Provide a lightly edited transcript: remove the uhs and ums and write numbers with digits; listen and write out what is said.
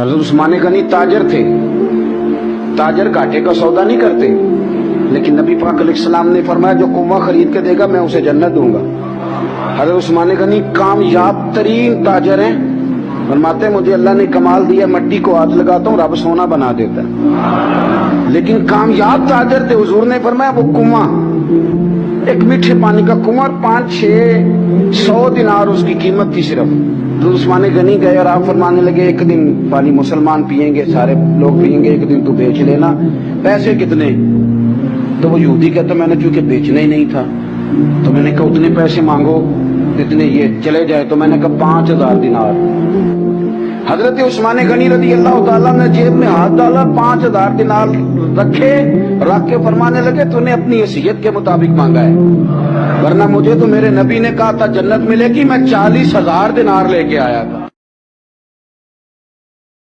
حضرت عثمان غنی تاجر تھے، تاجر گھاٹے کا سودا نہیں کرتے، لیکن نبی پاک علیہ السلام نے فرمایا جو کنواں خرید کے دے گا میں اسے جنت دوں گا۔ حضرت عثمان غنی کامیاب ترین تاجر ہیں، فرماتے ہیں مجھے اللہ نے کمال دیا، مٹی کو ہاتھ لگاتا ہوں رب سونا بنا دیتا ہے، لیکن کامیاب تاجر تھے۔ حضور نے فرمایا وہ کنواں، ایک میٹھے پانی کا کنواں، 500-600 دینار اس کی قیمت تھی صرف۔ تو عثمان غنی گئے اور آپ فرمانے لگے ایک دن پانی مسلمان پیئیں گے، سارے لوگ پیئیں گے، ایک دن تو بیچ لینا، پیسے کتنے؟ تو وہ یہودی کہتا میں نے چونکہ بیچنا ہی نہیں تھا تو میں نے کہا اتنے پیسے مانگو اتنے یہ چلے جائے، تو میں نے کہا 5000 دینار۔ حضرت عثمان غنی رضی اللہ تعالیٰ نے جیب میں ہاتھ ڈالا، 5000 دینار رکھے، رکھ کے فرمانے لگے تو نے اپنی حیثیت کے مطابق مانگا ہے، ورنہ مجھے تو میرے نبی نے کہا تھا جنت ملے گی، میں 40,000 دینار لے کے آیا تھا۔